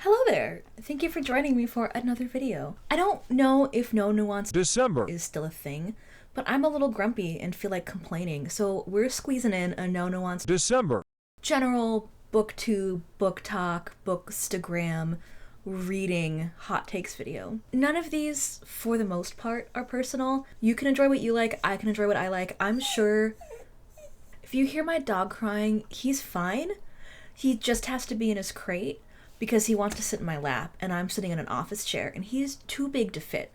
Hello there! Thank you for joining me for another video. I don't know if No Nuance December is still a thing, but I'm a little grumpy and feel like complaining, so we're squeezing in a No Nuance December general BookTube, BookTok, BookStagram reading hot takes video. None of these, for the most part, are personal. You can enjoy what you like, I can enjoy what I like. I'm sure if you hear my dog crying, he's fine. He just has to be in his crate because he wants to sit in my lap and I'm sitting in an office chair and he's too big to fit.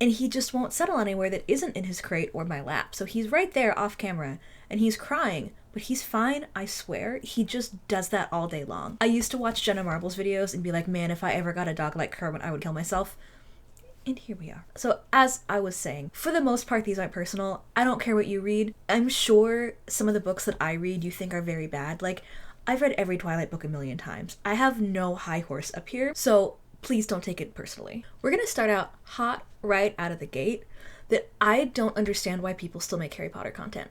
And he just won't settle anywhere that isn't in his crate or my lap. So he's right there off camera and he's crying, but he's fine, I swear. He just does that all day long. I used to watch Jenna Marbles videos and be like, man, if I ever got a dog like Kermit, I would kill myself. And here we are. So as I was saying, for the most part, these aren't personal. I don't care what you read. I'm sure some of the books that I read you think are very bad. Like, I've read every Twilight book a million times. I have no high horse up here, so please don't take it personally. We're gonna start out hot right out of the gate that I don't understand why people still make Harry Potter content.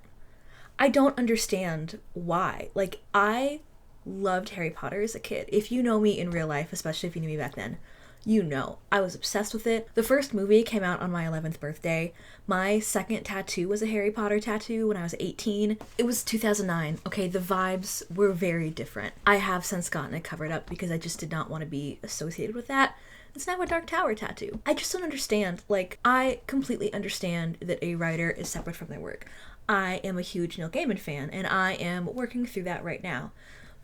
I don't understand why. Like, I loved Harry Potter as a kid. If you know me in real life, especially if you knew me back then, you know, I was obsessed with it. The first movie came out on my 11th birthday. My second tattoo was a Harry Potter tattoo when I was 18. It was 2009. Okay, the vibes were very different. I have since gotten it covered up because I just did not want to be associated with that. It's now a Dark Tower tattoo. I just don't understand. Like, I completely understand that a writer is separate from their work. I am a huge Neil Gaiman fan, and I am working through that right now.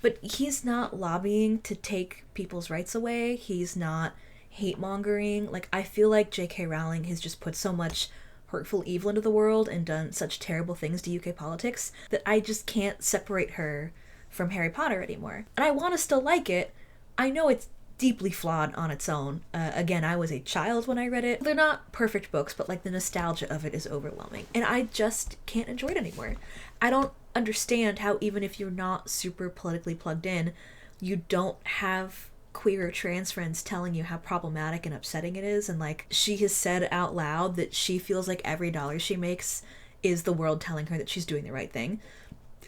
But he's not lobbying to take people's rights away. He's not hate mongering. Like, I feel like J.K. Rowling has just put so much hurtful evil into the world and done such terrible things to UK politics that I just can't separate her from Harry Potter anymore. And I want to still like it. I know it's deeply flawed on its own. Again, I was a child when I read it. They're not perfect books, but like the nostalgia of it is overwhelming. And I just can't enjoy it anymore. I don't understand how even if you're not super politically plugged in, you don't have queer or trans friends telling you how problematic and upsetting it is. And like, she has said out loud that she feels like every dollar she makes is the world telling her that she's doing the right thing.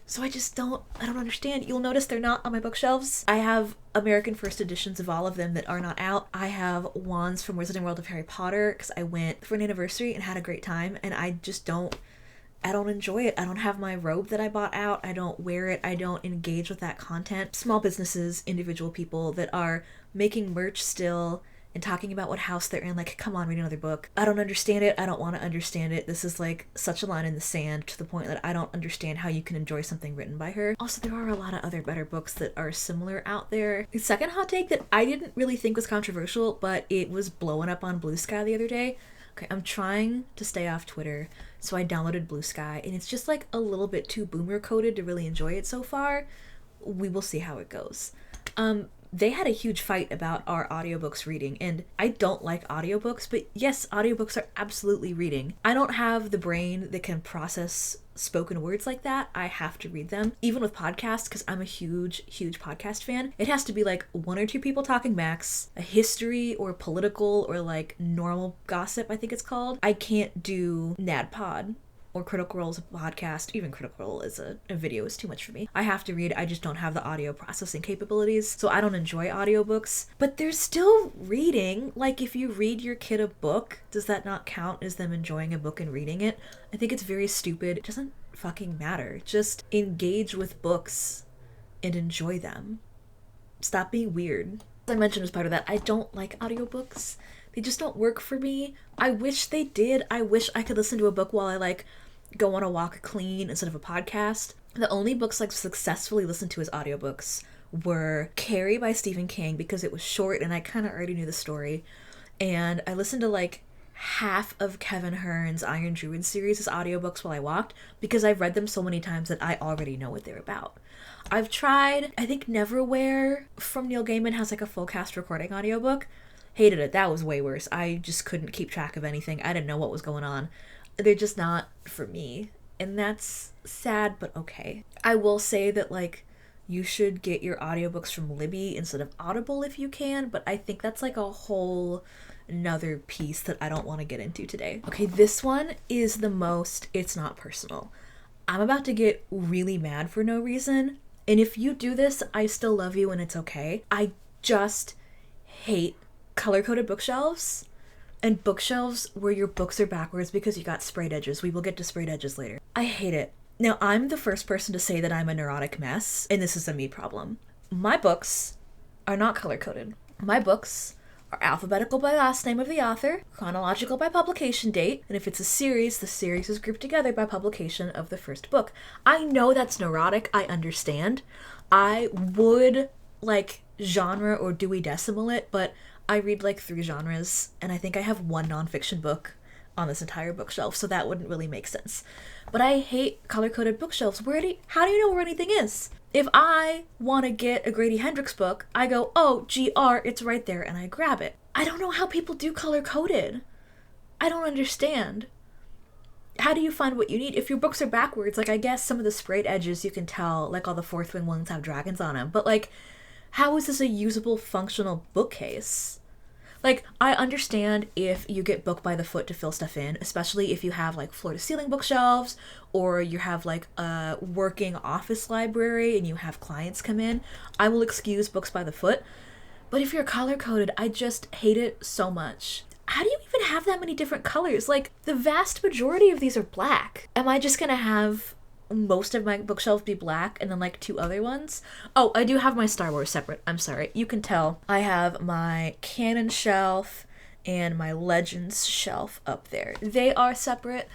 So I don't understand. You'll notice they're not on my bookshelves. I have American First editions of all of them that are not out. I have wands from Wizarding World of Harry Potter because I went for an anniversary and had a great time, and I don't enjoy it. I don't have my robe that I bought out. I don't wear it. I don't engage with that content. Small businesses, individual people that are making merch still and talking about what house they're in, like, come on, read another book. I don't understand it. I don't want to understand it. This is like such a line in the sand to the point that I don't understand how you can enjoy something written by her. Also, there are a lot of other better books that are similar out there. The second hot take that I didn't really think was controversial, but it was blowing up on Blue Sky the other day. Okay, I'm trying to stay off Twitter, so I downloaded Blue Sky, and it's just like a little bit too boomer coded to really enjoy it so far. We will see how it goes. They had a huge fight about our audiobooks reading, and I don't like audiobooks, but yes, audiobooks are absolutely reading. I don't have the brain that can process spoken words like that. I have to read them. Even with podcasts, because I'm a huge podcast fan, it has to be like one or two people talking max, a history or political or like normal gossip, I think it's called. I can't do NADPod or Critical Role's a podcast. Even Critical Role is a video is too much for me. I have to read. I just don't have the audio processing capabilities, so I don't enjoy audiobooks. But there's still reading. Like, if you read your kid a book, does that not count as them enjoying a book and reading it? I think it's very stupid. It doesn't fucking matter. Just engage with books and enjoy them. Stop being weird. As I mentioned as part of that, I don't like audiobooks. They just don't work for me. I wish they did. I wish I could listen to a book while I like go on a walk clean instead of a podcast. The only books I've successfully listened to as audiobooks were Carrie by Stephen King because it was short and I kind of already knew the story. And I listened to like half of Kevin Hearn's Iron Druid series as audiobooks while I walked because I've read them so many times that I already know what they're about. I've tried, I think Neverwhere from Neil Gaiman has like a full cast recording audiobook. Hated it. That was way worse. I just couldn't keep track of anything. I didn't know what was going on. They're just not for me. And that's sad, but okay. I will say that, like, you should get your audiobooks from Libby instead of Audible if you can, but I think that's like a whole another piece that I don't want to get into today. Okay, this one is the most, it's not personal. I'm about to get really mad for no reason. And if you do this, I still love you and it's okay. I just hate color-coded bookshelves and bookshelves where your books are backwards because you got sprayed edges. We will get to sprayed edges later. I hate it. Now, I'm the first person to say that I'm a neurotic mess, and this is a me problem. My books are not color-coded. My books are alphabetical by last name of the author, chronological by publication date, and if it's a series, the series is grouped together by publication of the first book. I know that's neurotic, I understand. I would, genre or Dewey Decimal it, but I read 3 genres, and I think I have 1 nonfiction book on this entire bookshelf, so that wouldn't really make sense. But I hate color-coded bookshelves. How do you know where anything is? If I want to get a Grady Hendrix book, I go, oh, GR, it's right there, and I grab it. I don't know how people do color-coded. I don't understand. How do you find what you need? If your books are backwards, I guess some of the sprayed edges you can tell, all the fourth wing ones have dragons on them, but how is this a usable, functional bookcase? I understand if you get book by the foot to fill stuff in, especially if you have floor-to-ceiling bookshelves, or you have a working office library and you have clients come in. I will excuse books by the foot. But if you're color-coded, I just hate it so much. How do you even have that many different colors? The vast majority of these are black. Am I just gonna have most of my bookshelves be black and then 2 other ones? Oh, I do have my Star Wars separate. I'm sorry. You can tell I have my canon shelf and my Legends shelf up there. They are separate.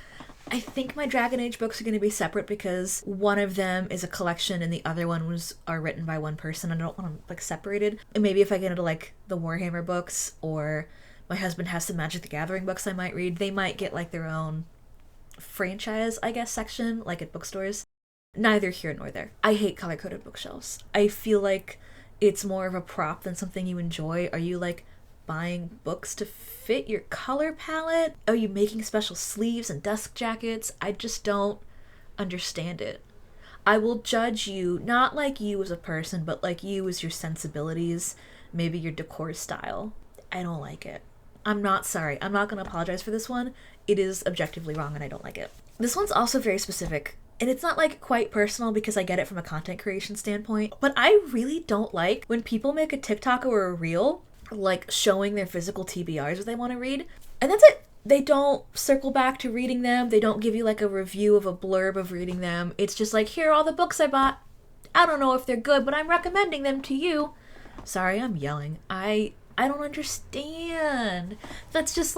I think my Dragon Age books are going to be separate because one of them is a collection and the other ones are written by one person. I don't want them separated. And maybe if I get into the Warhammer books, or my husband has some Magic the Gathering books I might read, they might get their own franchise, I guess, section, at bookstores. Neither here nor there. I hate color-coded bookshelves. I feel it's more of a prop than something you enjoy. Are you buying books to fit your color palette? Are you making special sleeves and desk jackets? I just don't understand it. I will judge you, not you as a person, but you as your sensibilities, maybe your decor style. I don't like it. I'm not sorry. I'm not going to apologize for this one. It is objectively wrong and I don't like it. This one's also very specific, and it's not quite personal because I get it from a content creation standpoint, but I really don't like when people make a TikTok or a reel showing their physical TBRs that they want to read, and that's it. They don't circle back to reading them. They don't give you a review of a blurb of reading them. It's just here are all the books I bought. I don't know if they're good, but I'm recommending them to you. Sorry, I'm yelling. I don't understand. That's just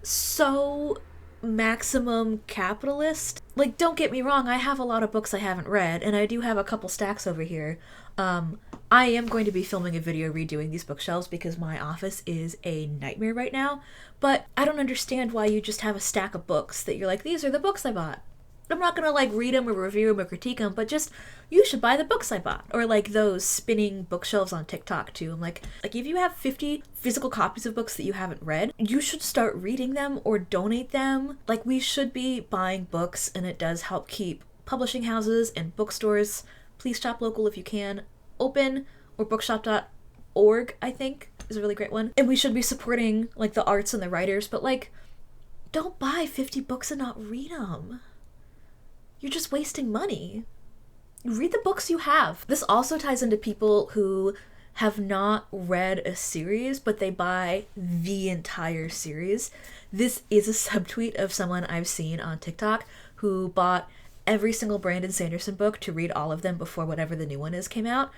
so maximum capitalist. Don't get me wrong, I have a lot of books I haven't read, and I do have a couple stacks over here. I am going to be filming a video redoing these bookshelves because my office is a nightmare right now, but I don't understand why you just have a stack of books that you're these are the books I bought. I'm not gonna read them or review them or critique them, but just, you should buy the books I bought. Or those spinning bookshelves on TikTok too. I'm if you have 50 physical copies of books that you haven't read, you should start reading them or donate them. We should be buying books, and it does help keep publishing houses and bookstores, please shop local if you can, open, or bookshop.org, I think, is a really great one. And we should be supporting the arts and the writers, but don't buy 50 books and not read them. You're just wasting money. Read the books you have. This also ties into people who have not read a series, but they buy the entire series. This is a subtweet of someone I've seen on TikTok who bought every single Brandon Sanderson book to read all of them before whatever the new one is came out.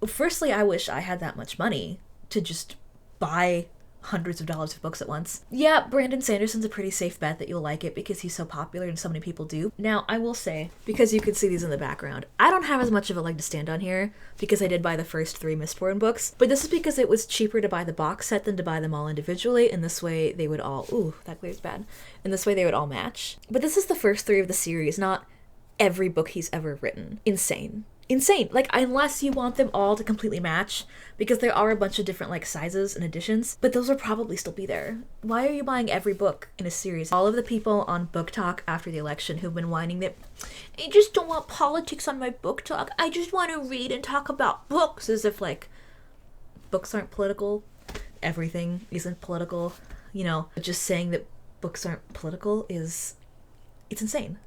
Firstly, I wish I had that much money to just buy hundreds of dollars of books at once. Yeah, Brandon Sanderson's a pretty safe bet that you'll like it because he's so popular and so many people do. Now, I will say, because you can see these in the background, I don't have as much of a leg to stand on here because I did buy the first 3 Mistborn books, but this is because it was cheaper to buy the box set than to buy them all individually, and this way they would all, ooh, that glare's bad, and this way they would all match. But this is the first 3 of the series, not every book he's ever written. Insane. Unless you want them all to completely match, because there are a bunch of different sizes and editions, but those will probably still be there. Why are you buying every book in a series? All of the people on BookTok after the election who've been whining that I just don't want politics on my BookTok, I just want to read and talk about books, as if books aren't political, everything isn't political, just saying that books aren't political it's insane.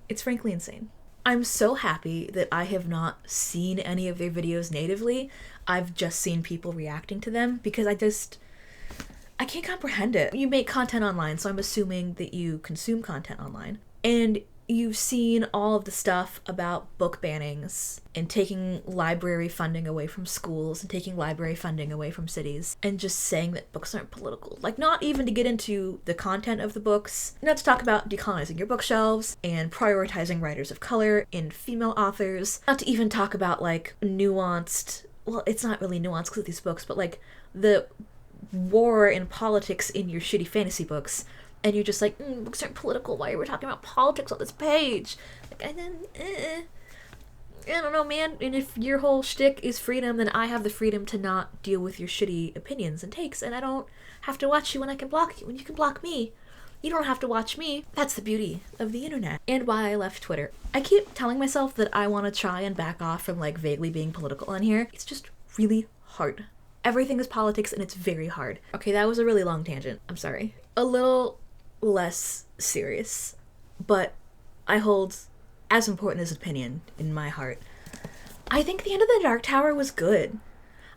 It's frankly insane. I'm so happy that I have not seen any of their videos natively. I've just seen people reacting to them because I can't comprehend it. You make content online, so I'm assuming that you consume content online. And you've seen all of the stuff about book bannings and taking library funding away from schools and taking library funding away from cities and just saying that books aren't political. Like, not even to get into the content of the books, not to talk about decolonizing your bookshelves and prioritizing writers of color and female authors, not to even talk about like nuanced, well, it's not really nuanced because of these books, but like the war and politics in your shitty fantasy books. And you're just like, books aren't political. Why are we talking about politics on this page? Like, I don't know, man. And if your whole shtick is freedom, then I have the freedom to not deal with your shitty opinions and takes. And I don't have to watch you when I can block you. When you can block me, you don't have to watch me. That's the beauty of the internet. And why I left Twitter. I keep telling myself that I want to try and back off from like vaguely being political on here. It's just really hard. Everything is politics and it's very hard. Okay, that was a really long tangent. I'm sorry. A little less serious, but I hold as important as opinion in my heart. I think The End of the Dark Tower was good.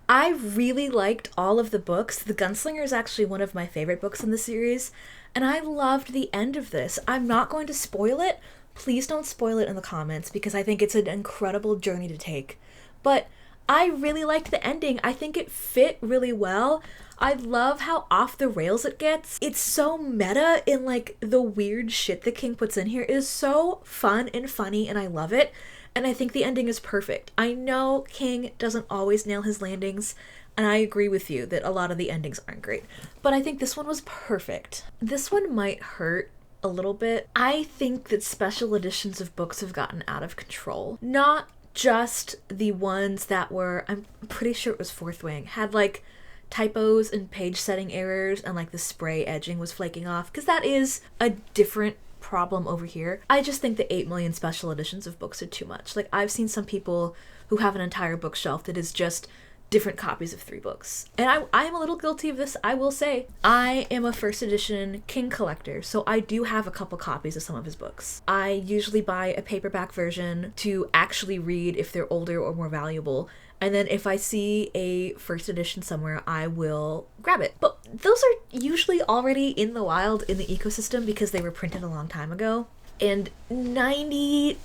I really liked all of the books. The Gunslinger is actually one of my favorite books in the series, and I loved the end of this. I'm not going to spoil it. Please don't spoil it in the comments because I think it's an incredible journey to take. But I really liked the ending. I think it fit really well. I love how off the rails it gets. It's so meta in like the weird shit that King puts in here. It is so fun and funny and I love it. And I think the ending is perfect. I know King doesn't always nail his landings, and I agree with you that a lot of the endings aren't great. But I think this one was perfect. This one might hurt a little bit. I think that special editions of books have gotten out of control. Not just the ones that were, I'm pretty sure it was Fourth Wing, had like typos and page setting errors and like the spray edging was flaking off, because that is a different problem over here. I just think the 8 million special editions of books are too much. Like, I've seen some people who have an entire bookshelf that is just different copies of 3 books. And I am a little guilty of this, I will say. I am a first edition King collector, so I do have a couple copies of some of his books. I usually buy a paperback version to actually read if they're older or more valuable. And then if I see a first edition somewhere, I will grab it. But those are usually already in the wild in the ecosystem because they were printed a long time ago. And I'd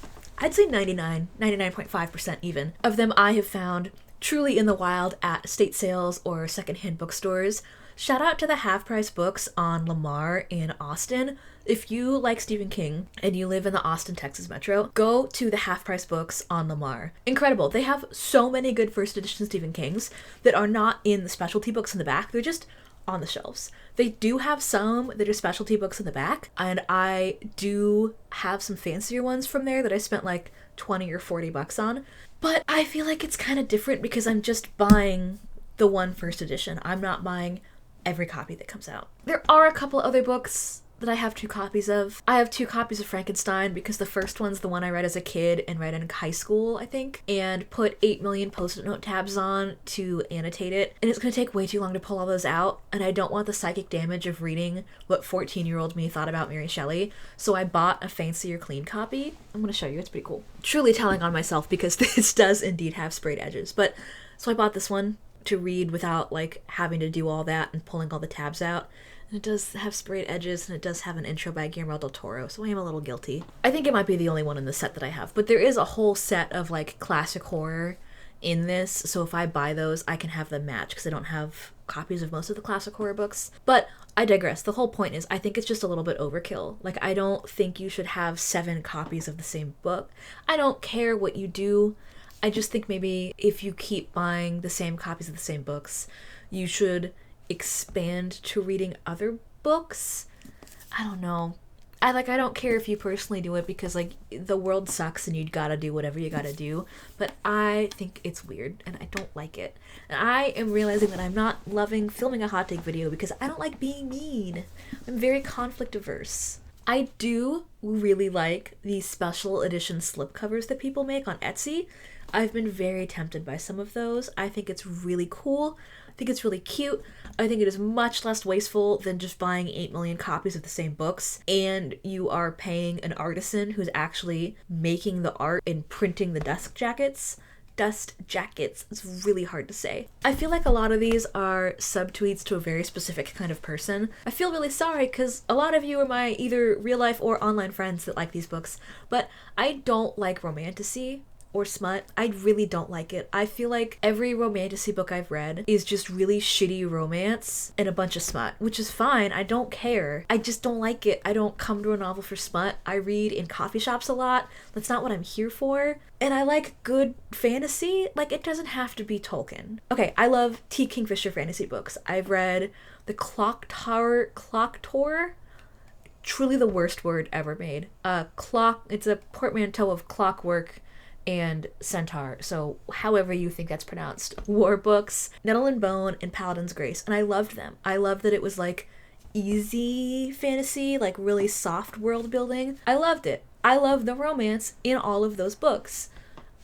say 99.5% even, of them I have found truly in the wild at estate sales or secondhand bookstores. Shout out to the Half Price Books on Lamar in Austin. If you like Stephen King and you live in the Austin, Texas metro, go to the Half Price Books on Lamar. Incredible. They have so many good first edition Stephen Kings that are not in the specialty books in the back. They're just on the shelves. They do have some that are specialty books in the back, and I do have some fancier ones from there that I spent like 20 or 40 bucks on. But I feel like it's kind of different because I'm just buying the one first edition. I'm not buying every copy that comes out. There are a couple other books that I have 2 copies of. I have 2 copies of Frankenstein because the first one's the one I read as a kid and read in high school, I think, and put 8 million post-it note tabs on to annotate it. And it's going to take way too long to pull all those out, and I don't want the psychic damage of reading what 14-year-old me thought about Mary Shelley, so I bought a fancier clean copy. I'm going to show you, it's pretty cool. Truly telling on myself because this does indeed have sprayed edges. But so I bought this one to read without like having to do all that and pulling all the tabs out. And it does have sprayed edges, and it does have an intro by Guillermo del Toro, so I am a little guilty. I think it might be the only one in the set that I have, but there is a whole set of like classic horror in this, so if I buy those, I can have them match, because I don't have copies of most of the classic horror books. But I digress. The whole point is, I think it's just a little bit overkill. Like, I don't think you should have 7 copies of the same book. I don't care what you do. I just think maybe if you keep buying the same copies of the same books, you should expand to reading other books. I don't know. I don't care if you personally do it because like the world sucks and you gotta do whatever you gotta do, but I think it's weird and I don't like it. And I am realizing that I'm not loving filming a hot take video because I don't like being mean. I'm very conflict averse. I do really like these special edition slipcovers that people make on Etsy. I've been very tempted by some of those. I think it's really cool. I think it's really cute. I think it is much less wasteful than just buying 8 million copies of the same books, and you are paying an artisan who's actually making the art and printing the dust jackets. It's really hard to say. I feel like a lot of these are subtweets to a very specific kind of person. I feel really sorry because a lot of you are my either real life or online friends that like these books, but I don't like romantasy or smut. I really don't like it. I feel like every romantasy book I've read is just really shitty romance and a bunch of smut, which is fine. I don't care. I just don't like it. I don't come to a novel for smut. I read in coffee shops a lot. That's not what I'm here for. And I like good fantasy. Like, it doesn't have to be Tolkien. Okay, I love T. Kingfisher fantasy books. I've read The Clock Tower. Truly the worst word ever made. It's a portmanteau of clockwork and centaur, so however you think that's pronounced. War books, Nettle and Bone, and Paladin's Grace, and I loved them. I loved that it was like easy fantasy, like really soft world building. I loved it. I love the romance in all of those books.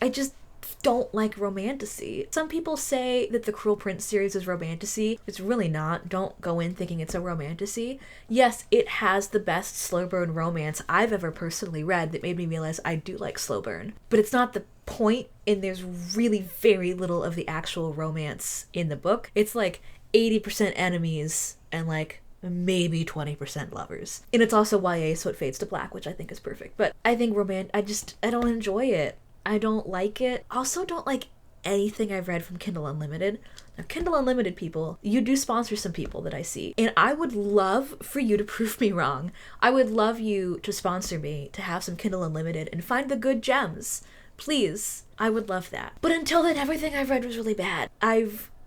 I just don't like romantasy. Some people say that the Cruel Prince series is romantasy. It's really not. Don't go in thinking it's a romantasy. Yes, it has the best slow burn romance I've ever personally read that made me realize I do like slow burn. But it's not the point, and there's really very little of the actual romance in the book. It's like 80% enemies and like maybe 20% lovers. And it's also YA, so it fades to black, which I think is perfect. But I think I don't enjoy it. I don't like it. Also don't like anything I've read from Kindle Unlimited. Now, Kindle Unlimited people, you do sponsor some people that I see. And I would love for you to prove me wrong. I would love you to sponsor me, to have some Kindle Unlimited and find the good gems. Please. I would love that. But until then, everything I've read was really bad.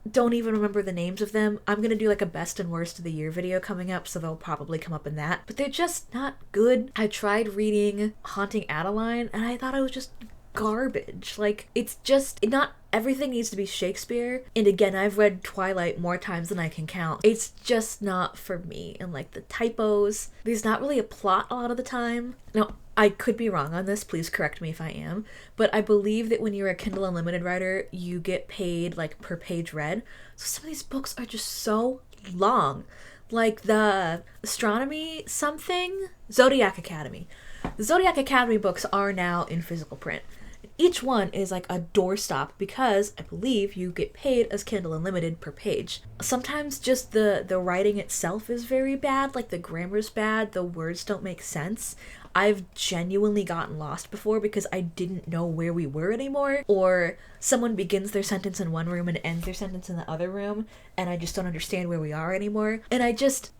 Don't even remember the names of them. I'm gonna do like a best and worst of the year video coming up, so they'll probably come up in that. But they're just not good. I tried reading Haunting Adeline, and I thought it was just garbage. Like, it's just not everything needs to be Shakespeare. And again, I've read Twilight more times than I can count. It's just not for me. And like the typos, there's not really a plot a lot of the time. Now, I could be wrong on this, please correct me if I am, but I believe that when you're a Kindle Unlimited writer, you get paid like per page read. So some of these books are just so long. Like the Astronomy something, Zodiac Academy. The Zodiac Academy books are now in physical print. Each one is like a doorstop because I believe you get paid as Kindle Unlimited per page. Sometimes just the writing itself is very bad, like the grammar's bad, the words don't make sense. I've genuinely gotten lost before because I didn't know where we were anymore, or someone begins their sentence in one room and ends their sentence in the other room, and I just don't understand where we are anymore. And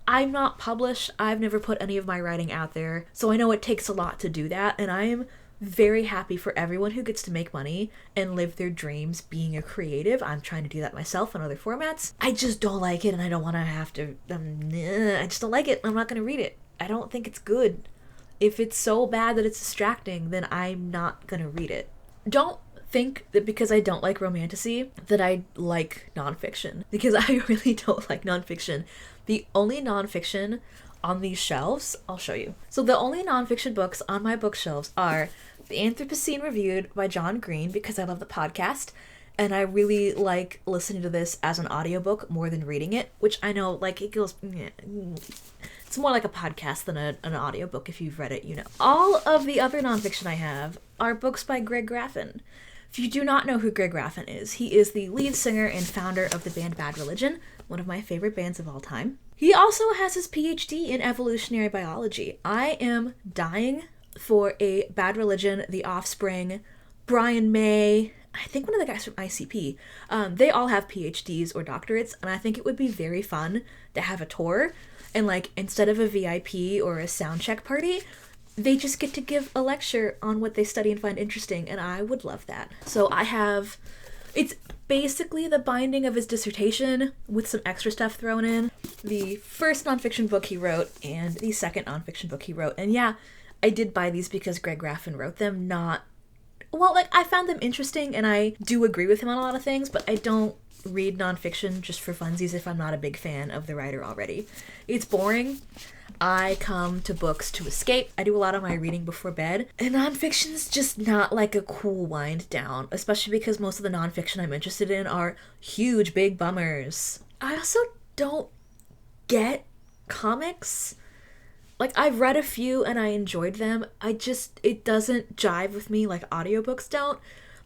I'm not published, I've never put any of my writing out there, so I know it takes a lot to do that, and I am very happy for everyone who gets to make money and live their dreams being a creative. I'm trying to do that myself in other formats. I just don't like it, and I don't want to have to, I just don't like it. I'm not going to read it. I don't think it's good. If it's so bad that it's distracting, then I'm not going to read it. Don't think that because I don't like romantasy that I like nonfiction, because I really don't like nonfiction. The only nonfiction on these shelves, I'll show you. So the only nonfiction books on my bookshelves are The Anthropocene Reviewed by John Green, because I love the podcast, and I really like listening to this as an audiobook more than reading it, which I know, like, it goes, it's more like a podcast than an audiobook. If you've read it, you know. All of the other nonfiction I have are books by Greg Graffin. If you do not know who Greg Graffin is, he is the lead singer and founder of the band Bad Religion, one of my favorite bands of all time. He also has his PhD in evolutionary biology. I am dying for a Bad Religion, The Offspring, Brian May, I think one of the guys from ICP. They all have PhDs or doctorates, and I think it would be very fun to have a tour, and like, instead of a VIP or a sound check party, they just get to give a lecture on what they study and find interesting, and I would love that. So it's basically the binding of his dissertation with some extra stuff thrown in. The first nonfiction book he wrote and the second nonfiction book he wrote. And yeah, I did buy these because Greg Graffin wrote them, I found them interesting and I do agree with him on a lot of things, but I don't read nonfiction just for funsies if I'm not a big fan of the writer already. It's boring. I come to books to escape. I do a lot of my reading before bed, and nonfiction's just not like a cool wind down, especially because most of the nonfiction I'm interested in are huge, big bummers. I also don't get comics. Like, I've read a few and I enjoyed them. It doesn't jive with me like audiobooks don't.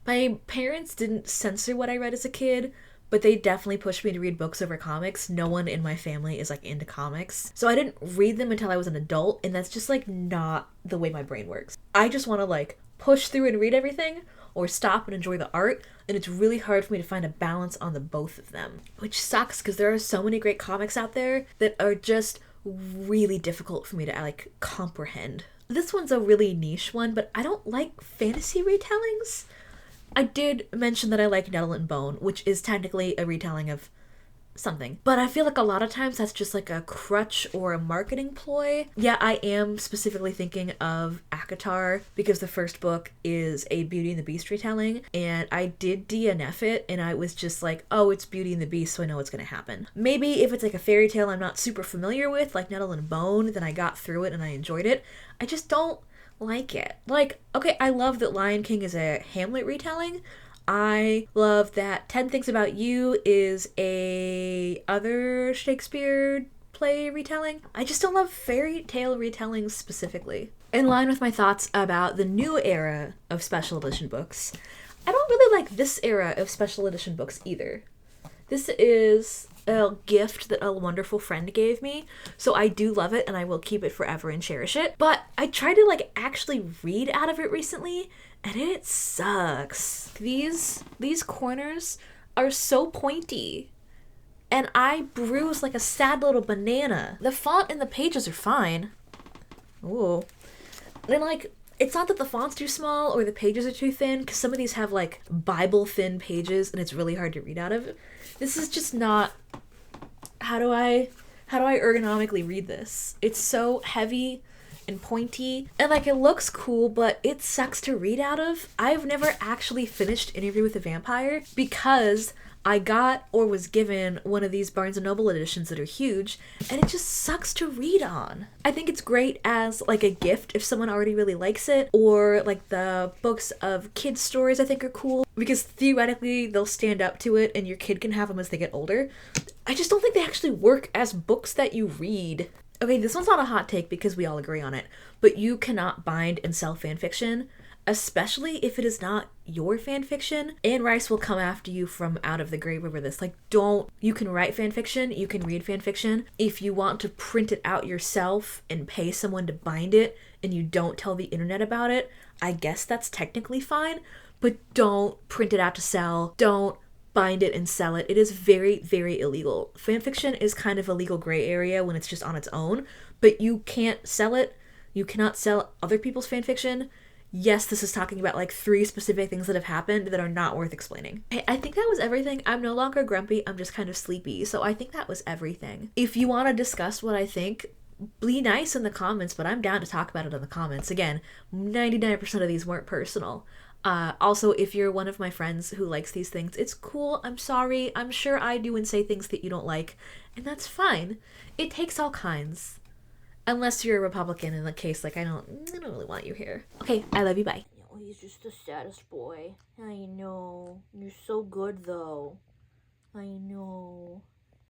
My parents didn't censor what I read as a kid, but they definitely pushed me to read books over comics. No one in my family is like into comics. So I didn't read them until I was an adult, and that's just like not the way my brain works. I just want to like push through and read everything or stop and enjoy the art, and it's really hard for me to find a balance on the both of them, which sucks because there are so many great comics out there that are just really difficult for me to like comprehend. This one's a really niche one, but I don't like fantasy retellings. I did mention that I like Nettle and Bone, which is technically a retelling of something. But I feel like a lot of times that's just like a crutch or a marketing ploy. Yeah, I am specifically thinking of ACOTAR because the first book is a Beauty and the Beast retelling, and I did DNF it, and I was just like, oh, it's Beauty and the Beast, so I know what's gonna happen. Maybe if it's like a fairy tale I'm not super familiar with, like Nettle and Bone, then I got through it and I enjoyed it. I just don't like it. Like, okay, I love that Lion King is a Hamlet retelling. I love that 10 Things About You is a other Shakespeare play retelling. I just don't love fairy tale retellings specifically. In line with my thoughts about the new era of special edition books, I don't really like this era of special edition books either. This is a gift that a wonderful friend gave me, so I do love it and I will keep it forever and cherish it. But I tried to like actually read out of it recently, and it sucks. These corners are so pointy, and I bruise like a sad little banana. The font and the pages are fine. Ooh. And like, it's not that the font's too small or the pages are too thin, because some of these have like Bible thin pages and it's really hard to read out of. This is just not... How do I ergonomically read this? It's so heavy and pointy, and like, it looks cool, but it sucks to read out of. I've never actually finished Interview with a Vampire because I got or was given one of these Barnes & Noble editions that are huge, and it just sucks to read on. I think it's great as like a gift if someone already really likes it, or like the books of kids' stories I think are cool, because theoretically they'll stand up to it and your kid can have them as they get older. I just don't think they actually work as books that you read. Okay, this one's not a hot take because we all agree on it, but you cannot bind and sell fanfiction, especially if it is not your fanfiction. Anne Rice will come after you from out of the grave over this. Like, don't... You can write fanfiction, you can read fanfiction. If you want to print it out yourself and pay someone to bind it and you don't tell the internet about it, I guess that's technically fine, but don't print it out to sell. Don't bind it and sell it. It is very, very illegal. Fanfiction is kind of a legal gray area when it's just on its own, but you can't sell it. You cannot sell other people's fanfiction. Yes, this is talking about like 3 specific things that have happened that are not worth explaining. Hey, I think that was everything. I'm no longer grumpy, I'm just kind of sleepy, so I think that was everything. If you want to discuss what I think, be nice in the comments, but I'm down to talk about it in the comments. Again, 99% of these weren't personal. Also, if you're one of my friends who likes these things, it's cool. I'm sorry. I'm sure I do and say things that you don't like, and that's fine. It takes all kinds. Unless you're a Republican, in the case, like, I don't really want you here. Okay, I love you, bye. Oh, he's just the saddest boy. I know. You're so good, though. I know.